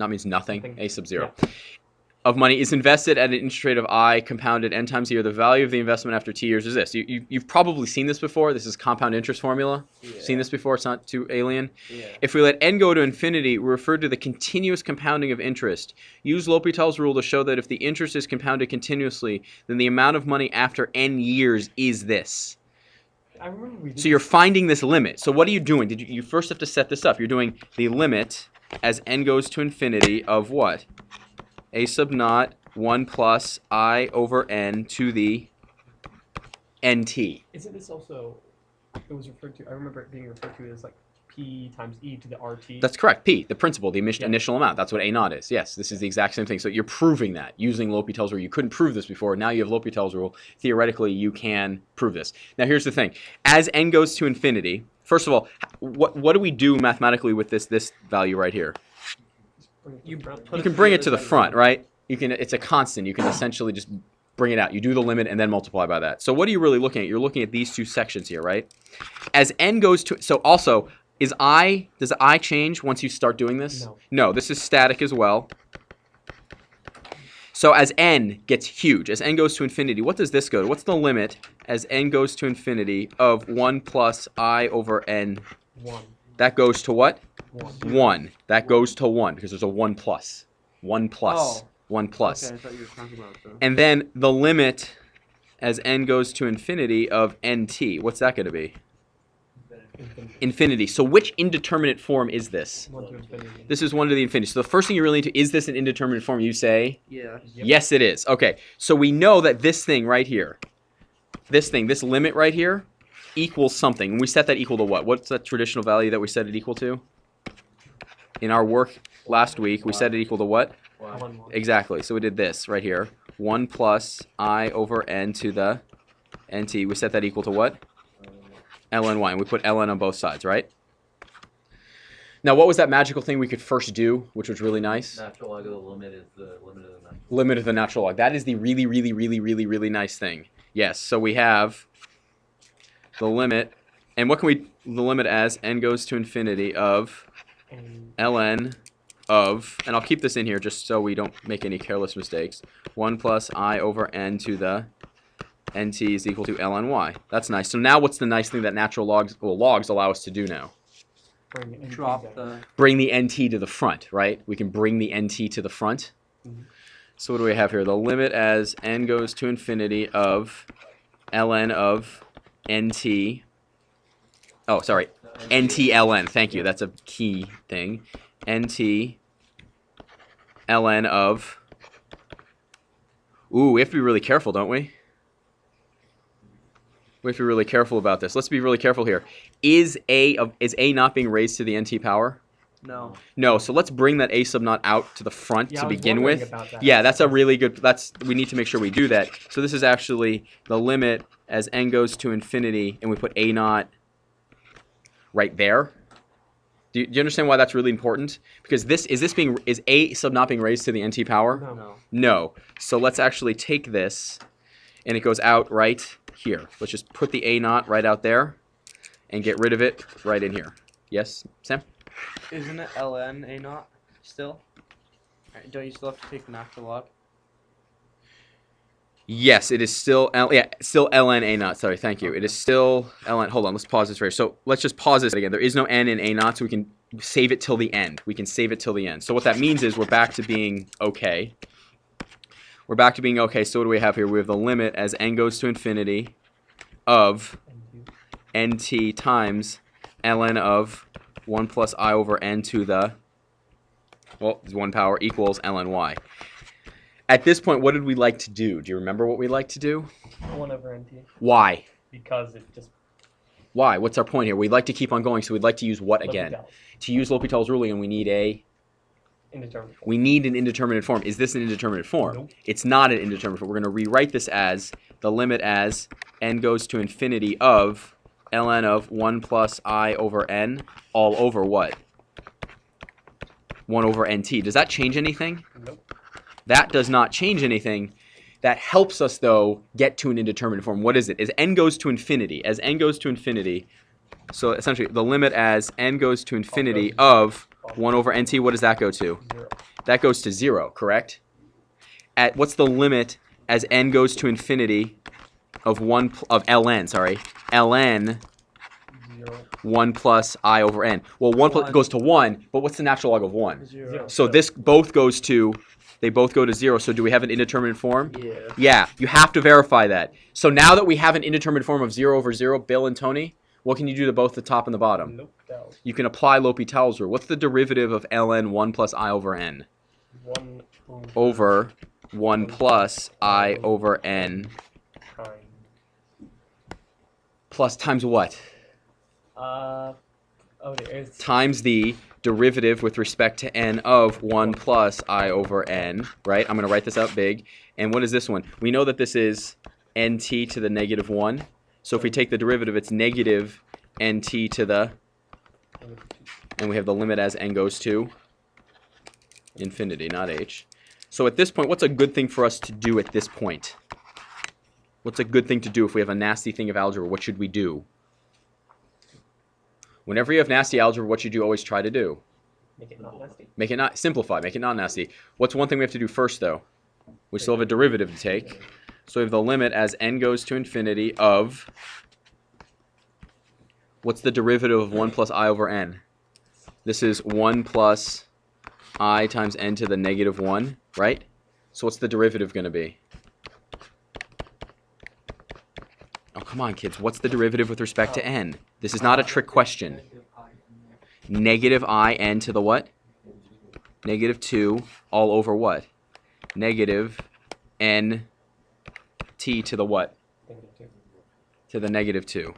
Not means nothing. A sub 0. Yeah. Of money is invested at an interest rate of I compounded n times a year. The value of the investment after t years is this. You've probably seen this before. This is compound interest formula. Yeah. Seen this before. It's not too alien. Yeah. If we let n go to infinity, we refer to the continuous compounding of interest. Use L'Hopital's rule to show that if the interest is compounded continuously, then the amount of money after n years is this. I remember so you're finding this limit. So what are you doing? You first have to set this up. You're doing the limit as n goes to infinity of what? A sub naught 1 plus I over n to the nt. Isn't this also, it was referred to, I remember it being referred to as like P times E to the RT? That's correct. P, the principal, the initial amount. That's what A naught is. Yes, this is the exact same thing. So you're proving that using L'Hopital's rule. You couldn't prove this before. Now you have L'Hopital's rule. Theoretically, you can prove this. Now here's the thing. As n goes to infinity, first of all, what do we do mathematically with this value right here? You can bring it to the front, right? It's a constant. You can essentially just bring it out. You do the limit and then multiply by that. So what are you really looking at? You're looking at these two sections here, right? As n goes to, so also, does I change once you start doing this? No, this is static as well. So as n gets huge, as n goes to infinity, what does this go to? What's the limit as n goes to infinity of 1 plus I over n? 1. That goes to what? 1. 1. That goes to 1 because there's a 1 plus. 1 plus. Oh. 1 plus. Okay, I thought you were talking about that. And then the limit as n goes to infinity of nt. What's that going to be? Infinity. So which indeterminate form is this? 1 to infinity. This is 1 to the infinity. So the first thing you really need to, is this an indeterminate form? You say? Yeah. Yep. Yes, it is. Okay. So we know that this thing right here, this limit right here, equals something. And we set that equal to what? What's that traditional value that we set it equal to? In our work last week, we set it equal to what? 1. Exactly. So we did this right here. 1 plus I over n to the nt. We set that equal to what? ln y. And we put ln on both sides, right? Now, what was that magical thing we could first do, which was really nice? Natural log of the limit is the limit of the natural log. Limit of the natural log. That is the really, really, really, really, really nice thing. Yes. So we have the limit. And what can we, the limit as n goes to infinity of ln of, and I'll keep this in here just so we don't make any careless mistakes, 1 plus I over n to the nt is equal to ln y. That's nice. So now what's the nice thing that natural logs, well, logs allow us to do now? Bring the nt to the front, right? We can bring the nt to the front. Mm-hmm. So what do we have here? The limit as n goes to infinity of ln of nt. Oh, sorry. nt ln. Thank you. That's a key thing. nt ln of. Ooh, we have to be really careful, don't we? We have to be really careful about this. Let's be really careful here. Is a not being raised to the nt power? No. No, so let's bring that a sub naught out to the front to begin with. That. Yeah, that's a really good, we need to make sure we do that. So this is actually the limit as n goes to infinity, and we put a naught right there. Do you understand why that's really important? Because is a sub naught being raised to the nt power? No. No. So let's actually take this, and it goes out right here. Let's just put the a naught right out there, and get rid of it right in here. Yes, Sam? Isn't it ln a naught still? Don't you still have to take the natural log? Yes, it is still still ln a naught. Sorry, thank you. It is still ln. Hold on, let's pause this right here. So let's just pause this again. There is no n in a naught, so we can save it till the end. We can save it till the end. So what that means is we're back to being okay. We're back to being okay. So what do we have here? We have the limit as n goes to infinity of nt times ln of 1 plus I over n to the, well, 1 power equals ln y. At this point, what did we like to do? Do you remember what we like to do? 1 over nt. Why? Because it just... Why? What's our point here? We'd like to keep on going, so we'd like to use what again? To use L'Hopital's ruling, and we need a... Indeterminate form. We need an indeterminate form. Is this an indeterminate form? Nope. It's not an indeterminate form. We're going to rewrite this as the limit as n goes to infinity of ln of 1 plus I over n all over what? 1 over nt. Does that change anything? Nope. That does not change anything. That helps us, though, get to an indeterminate form. What is it? As n goes to infinity. As n goes to infinity, so essentially the limit as n goes to infinity of 1 over nt, what does that go to? 0. That goes to 0, correct? At what's the limit as n goes to infinity of ln, sorry. ln 0. 1 plus I over n. Well, 1 1. goes to 1, but what's the natural log of 1? 0. So this both goes to, they both go to 0. So do we have an indeterminate form? Yeah. Yeah, you have to verify that. So now that we have an indeterminate form of 0 over 0, Bill and Tony, what can you do to both the top and the bottom? L'Hopital's. You can apply L'Hopital's rule. What's the derivative of ln 1 plus I over n? 1 Over 1 plus I over n time. plus times what? It's Times the derivative with respect to n of 1 plus I over n, right? I'm going to write this out big. And what is this one? We know that this is nt to the negative 1. So if we take the derivative, it's negative nt to the, and we have the limit as n goes to infinity, not h. So at this point, what's a good thing for us to do at this point? What's a good thing to do if we have a nasty thing of algebra? What should we do? Whenever you have nasty algebra, what should you always try to do? make it not nasty. Make it not simplify, make it not nasty. What's one thing we have to do first though? We still have a derivative to take. So we have the limit as n goes to infinity of, what's the derivative of 1 plus I over n? This is 1 plus I times n to the negative 1, right? So what's the derivative going to be? Oh, come on, kids. What's the derivative with respect to n? This is not a trick question. Negative I n to the what? Negative 2 all over what? Negative n t to the what? -2. To the negative 2.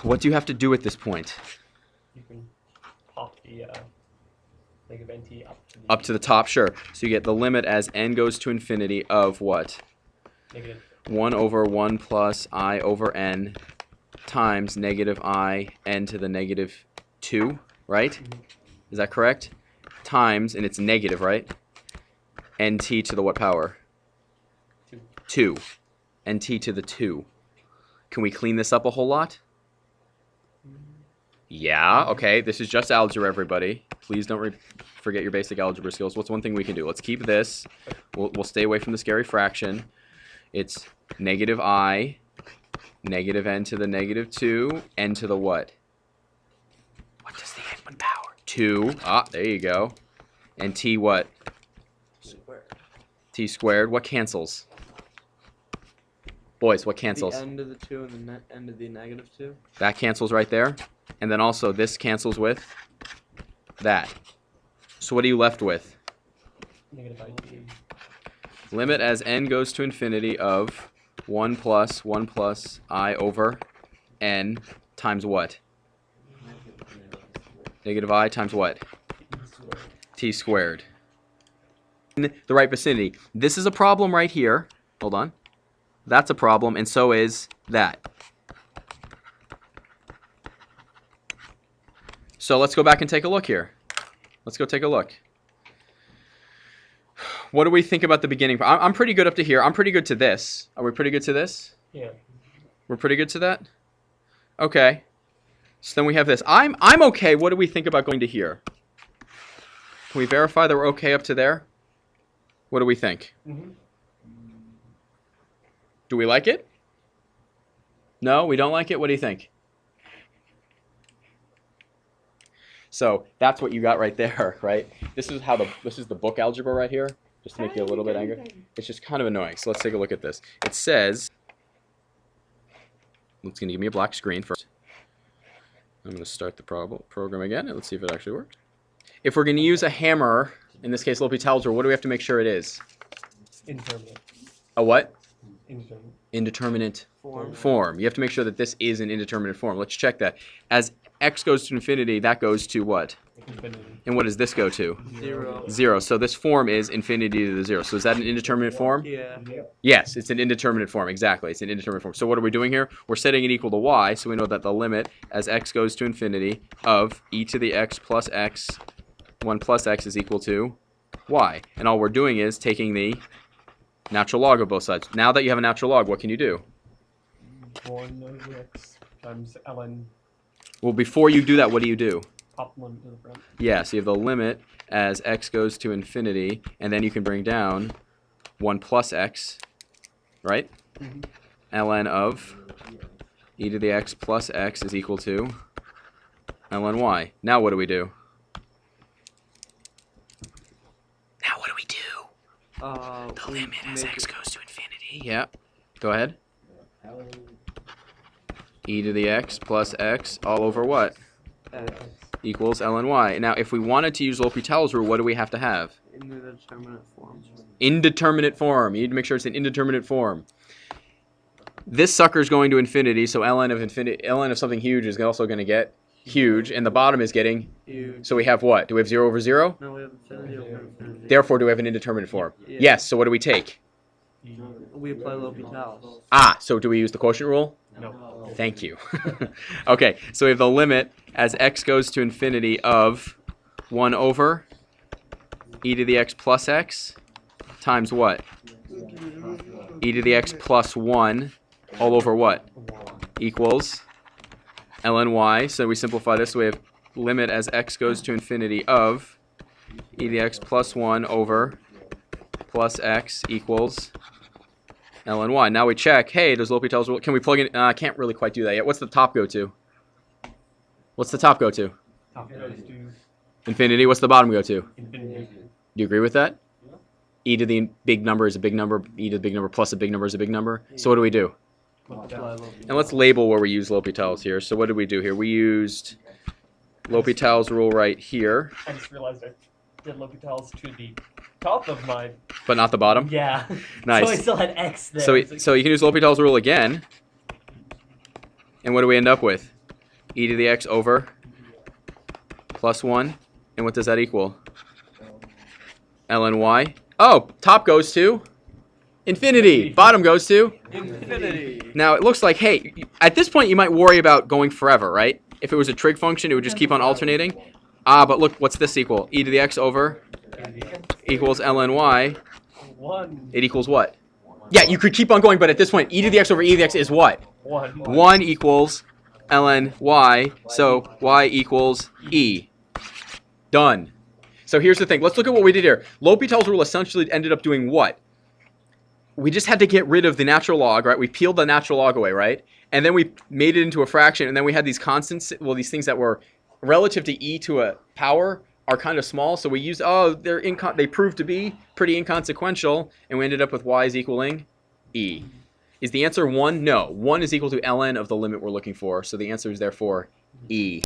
What do you have to do at this point? You can pop the negative nt Up to the top, sure. So you get the limit as n goes to infinity of what? negative 1 over 1 plus I over n times negative I n to the negative 2, right? Is that correct? Times, and it's negative, right? nt to the what power? 2. nt to the 2. Can we clean this up a whole lot? Yeah, okay. This is just algebra, everybody. Please don't forget your basic algebra skills. What's one thing we can do? Let's keep this. We'll stay away from the scary fraction. It's negative I, negative n to the negative 2, n to the what? What does the n power? 2. Ah, there you go. And t what? Squared. T squared. What cancels? Boys, what cancels? The end of the 2 and the end of the negative 2. That cancels right there. And then also this cancels with that. So what are you left with? negative it. Limit as n goes to infinity of 1 plus I over n times what? Negative I times what? T squared. In the right vicinity. This is a problem right here. Hold on. That's a problem, and so is that. So let's go back and take a look here. Let's go take a look. What do we think about the beginning? I'm pretty good up to here. I'm pretty good to this. Are we pretty good to this? Yeah. We're pretty good to that? Okay. So then we have this. I'm okay. What do we think about going to here? Can we verify that we're okay up to there? What do we think? Mm-hmm. Do we like it? No, we don't like it? What do you think? So that's what you got right there, right? This is the book algebra right here, just to make you a little bit angry. It's just kind of annoying. So let's take a look at this. It says, it's going to give me a black screen first. I'm going to start the program again, and let's see if it actually works. If we're going to use a hammer, in this case L'Hopital's rule, what do we have to make sure it is? Indeterminate. A what? Indeterminate. Indeterminate Form. You have to make sure that this is an indeterminate form. Let's check that. As x goes to infinity, that goes to what? Infinity. And what does this go to? 0. 0. So this form is infinity to the 0. So is that an indeterminate form? Yeah. Yes, it's an indeterminate form. Exactly. It's an indeterminate form. So what are we doing here? We're setting it equal to y, so we know that the limit as x goes to infinity of e to the x plus x, 1 plus x is equal to y. And all we're doing is taking the natural log of both sides. Now that you have a natural log, what can you do? 1 over x times ln. Well, before you do that, what do you do? top one in the front. Yeah, so you have the limit as x goes to infinity, and then you can bring down 1 plus x, right? Mhm. ln of e to the x plus x is equal to ln y. Now what do we do? Now what do we do? The We limit as make x it- goes to infinity. Yeah. Go ahead. E to the x plus x all over what? Equals ln y. Now, if we wanted to use L'Hopital's rule, what do we have to have? in the determinate form. Indeterminate form. You need to make sure it's an indeterminate form. This sucker's going to infinity, so ln of something huge is also going to get huge, and the bottom is getting. Huge. So we have what? Do we have 0 over 0? No, we have infinity over infinity. Therefore, do we have an indeterminate form? Yeah. Yes. So what do we take? We apply L'Hopital's. Ah, so do we use the quotient rule? No. Thank you. Okay, so we have the limit as x goes to infinity of 1 over e to the x plus x times what? E to the x plus 1 all over what? Equals ln y. So we simplify this. We have limit as x goes to infinity of e to the x plus 1 over plus x equals ln y. Now we check, hey, does L'Hopital's rule, can we plug in, I can't really quite do that yet. What's the top go to? What's the top go to? Top goes to Infinity. What's the bottom go to? infinity. Do you agree with that? E to the big number is a big number, e to the big number plus a big number is a big number. So what do we do? And let's label where we use L'Hopital's here. So what did we do here? We used L'Hopital's rule right here, I just realized I did L'Hopital's to the top of mine. but not the bottom. Yeah. Nice. So I still had X there. So, It's like- so you can use L'Hopital's rule again. And what do we end up with? E to the x over plus 1. And what does that equal? ln y. Oh, top goes to infinity. Bottom goes to. Infinity. Now, it looks like, hey, at this point you might worry about going forever, right? If it was a trig function, it would just keep on alternating. Ah, but look, what's this equal? E to the x over equals ln y. 1. It equals what? Yeah, you could keep on going, but at this point, e to the x over e to the x is what? 1. 1 equals ln y, so y equals e. Done. So here's the thing. Let's look at what we did here. L'Hopital's rule essentially ended up doing what? We just had to get rid of the natural log, right? We peeled the natural log away, right? And then we made it into a fraction, and then we had these constants, well, these things that were relative to e to a power are kind of small, so we used, they proved to be pretty inconsequential, and we ended up with y is equaling e. Is the answer 1? No. 1 is equal to ln of the limit we're looking for, so the answer is therefore e.